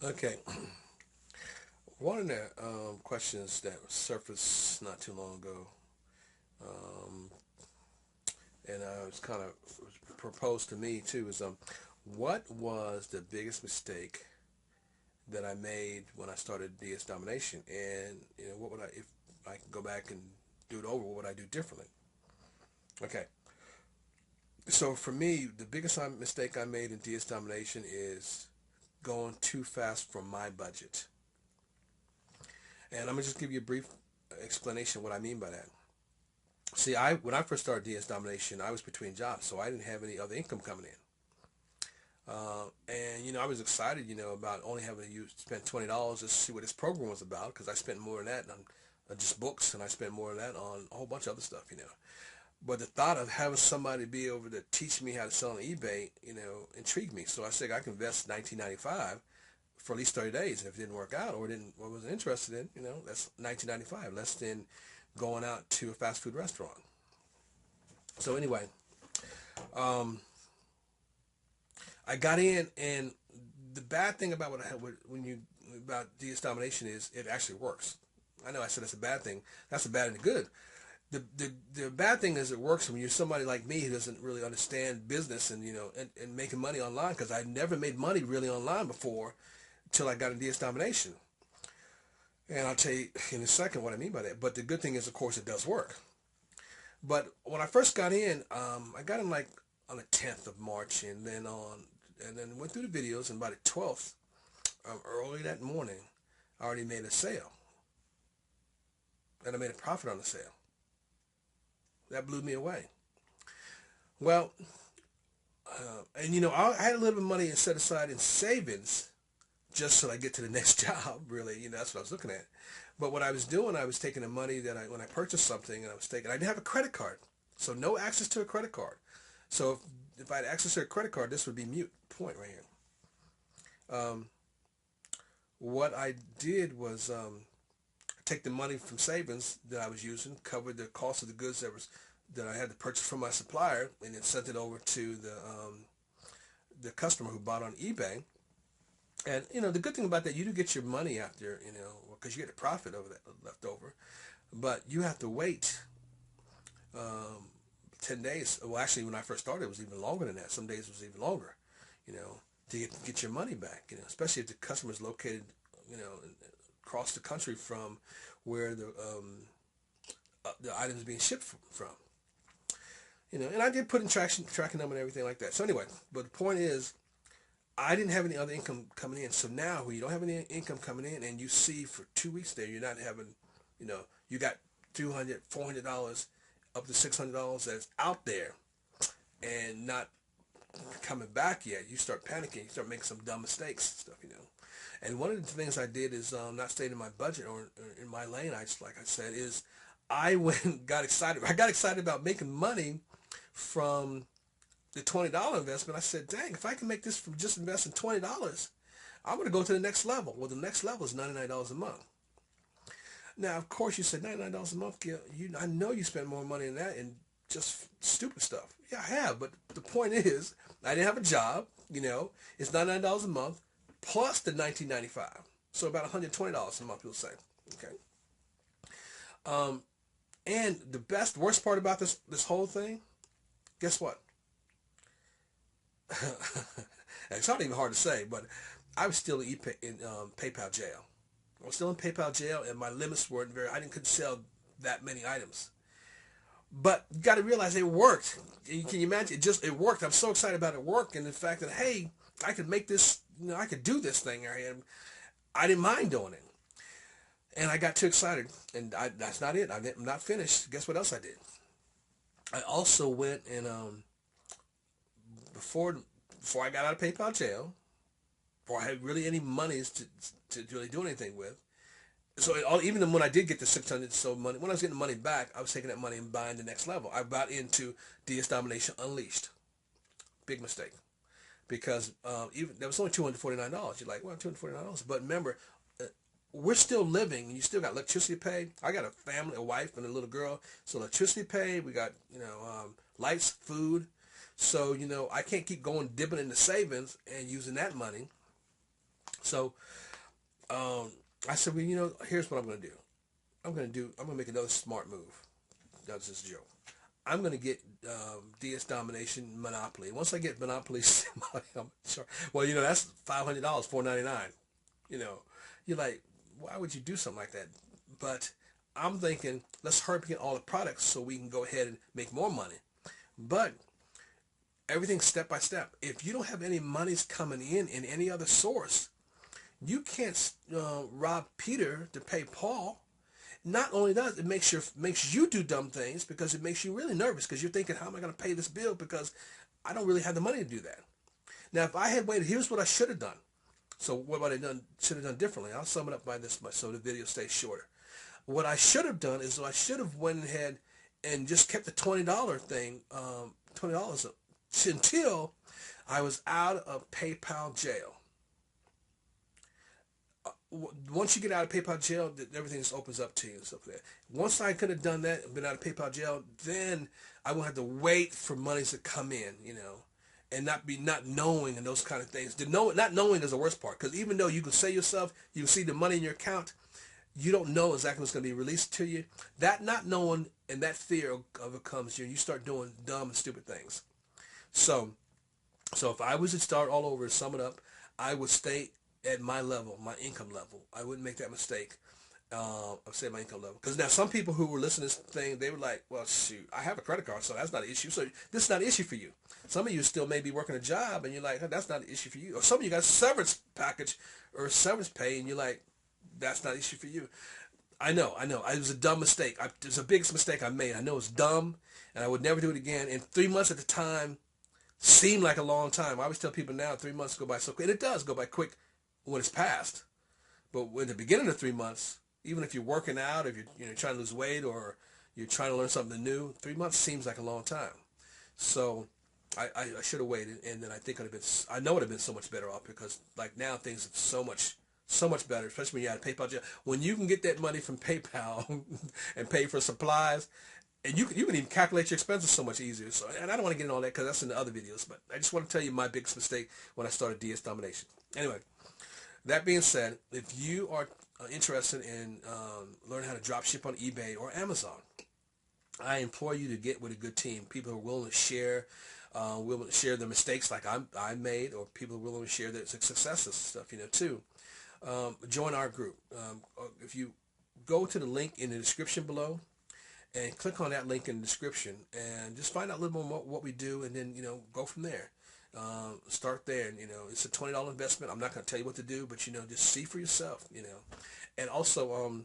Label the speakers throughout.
Speaker 1: Okay. One of the questions that surfaced not too long ago, um, and it's kind of proposed to me too, is what was the biggest mistake that I made when I started DS Domination? And what would if I could go back and do it over, what would I do differently? Okay. So for me, the biggest mistake I made in DS Domination is going too fast for my budget. And I'm gonna just give you a brief explanation of what I mean by that. See, I when I first started DS Domination, I was between jobs, so I didn't have any other income coming in. And I was excited, about only having to spend $20 to see what this program was about, because I spent more than that on just books, and I spent more than that on a whole bunch of other stuff. But the thought of having somebody be able to teach me how to sell on eBay, intrigued me. So I said I could invest 1995 for at least 30 days, and if it didn't work out or wasn't interested in, that's 1995, less than going out to a fast food restaurant. So anyway, um, I got in, and the bad thing about what I had when you about DS Domination is it actually works. I know I said that's a bad thing. That's a bad and a good. The bad thing is it works when you're somebody like me who doesn't really understand business and making money online, because I never made money really online before until I got in DS Domination. And I'll tell you in a second what I mean by that. But the good thing is, of course, it does work. But when I first got in, I got in like on the 10th of March, and then went through the videos, and by the 12th, early that morning, I already made a sale, and I made a profit on the sale. That blew me away. Well, and I had a little bit of money set aside in savings just so I get to the next job. Really, that's what I was looking at. But what I was doing, I was taking the money that when I purchased something, and I didn't have a credit card, so no access to a credit card. So if I had access to a credit card, this would be mute point right here. Um, what I did was take the money from savings that I was using, cover the cost of the goods that I had to purchase from my supplier, and then sent it over to the customer who bought on eBay. And the good thing about that, you do get your money after, because you get a profit over that left over, but you have to wait um, 10 days. Well, actually, when I first started, it was even longer than that. Some days it was even longer, you know, to get your money back. Especially if the customer is located, you know, across the country from where the items being shipped from. And I did put in tracking them and everything like that. So anyway, but the point is, I didn't have any other income coming in. So now, when you don't have any income coming in, and you see for 2 weeks there, you're not having, you got $200, $400, up to $600 that's out there, and not coming back yet. You start panicking. You start making some dumb mistakes and stuff. And one of the things I did is not staying in my budget or in my lane. Like I said, is I went and got excited. I got excited about making money from the $20 investment. I said, dang, if I can make this from just investing $20, I'm going to go to the next level. Well, the next level is $99 a month. Now, of course, you said $99 a month, Gil. I know you spend more money than that in just stupid stuff. Yeah, I have, but the point is, I didn't have a job. It's $99 a month plus the 1995, so about $120 a month. You'll say, okay. Um, and the worst part about this whole thing, guess what? It's not even hard to say, but I was still in PayPal jail. I was still in PayPal jail, and my limits weren't very. I couldn't sell that many items. But you got to realize it worked. Can you imagine? It worked. I'm so excited about it working, and the fact that, hey, I could make this. I could do this thing, and I didn't mind doing it. And I got too excited, and that's not it. I'm not finished. Guess what else I did? I also went and before before I got out of PayPal jail, before I had really any monies to really do anything with. So even when I did get the 600 so money, when I was getting the money back, I was taking that money and buying the next level. I bought into DS Domination Unleashed. Big mistake, because even that was only $249. You're like, well, $249, but remember, uh, we're still living, and you still got electricity to pay. I got a family, a wife, and a little girl, so electricity paid. We got lights, food. So I can't keep going dipping into savings and using that money. So I said, well, here's what I'm going to do. I'm going to make another smart move. That's just a joke. I'm going to get DS Domination Monopoly. Once I get Monopoly, I'm sure. Well, that's $500, $499. You know, you're like, why would you do something like that? But I'm thinking, let's hurry up and get all the products so we can go ahead and make more money. But everything's step by step. If you don't have any monies coming in any other source, you can't rob Peter to pay Paul. Not only that, it makes you do dumb things because it makes you really nervous because you're thinking, how am I going to pay this bill because I don't really have the money to do that. Now, if I had waited, here's what I should have done. So what I should have done differently. I'll sum it up by this much so the video stays shorter. What I should have done is I should have went ahead and just kept the $20 thing, $20 until I was out of PayPal jail. Once you get out of PayPal jail, everything just opens up to you and stuff like that. Once I could have done that and been out of PayPal jail, then I won't have to wait for monies to come in, and not knowing and those kind of things. Not knowing is the worst part, because even though you can say yourself, you can see the money in your account, you don't know exactly what's going to be released to you. That not knowing and that fear of it comes, you start doing dumb and stupid things. So if I was to start all over and sum it up, I would stay at my level, my income level. I wouldn't make that mistake. I'll say my income level. Because now some people who were listening to this thing, they were like, well, shoot, I have a credit card, so that's not an issue. So this is not an issue for you. Some of you still may be working a job, and you're like, oh, that's not an issue for you. Or some of you got a severance package or severance pay, and you're like, that's not an issue for you. I know. It was a dumb mistake. It was the biggest mistake I made. I know it's dumb, and I would never do it again. And 3 months at the time seemed like a long time. I always tell people now 3 months go by so quick. And it does go by quick when it's past. But in the beginning of 3 months, even if you're working out, if you're trying to lose weight or you're trying to learn something new, 3 months seems like a long time. So I should have waited, and then I think I know it would have been so much better off because like now things are so much better, especially when you have PayPal jail. When you can get that money from PayPal and pay for supplies, and you can even calculate your expenses so much easier. So, and I don't want to get into all that because that's in the other videos, but I just want to tell you my biggest mistake when I started DS Domination. Anyway, that being said, if you are interested in learning how to drop ship on eBay or Amazon, I implore you to get with a good team. People who are willing to share their mistakes like I made, or people who are willing to share their successes and stuff, too. Join our group. If you go to the link in the description below and click on that link in the description and just find out a little more what we do, and then, go from there. Start there, and it's a $20 investment. I'm not going to tell you what to do, but just see for yourself, and also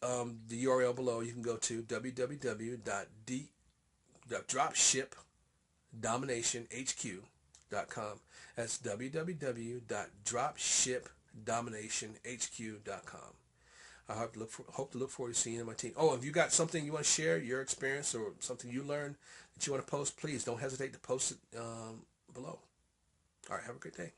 Speaker 1: the URL below, you can go to www.dropshipdominationhq.com. That's www.dropshipdominationhq.com. I hope to look forward to seeing you on my team. Oh, if you got something you want to share, your experience or something you learned that you want to post, please don't hesitate to post it below. All right, have a great day.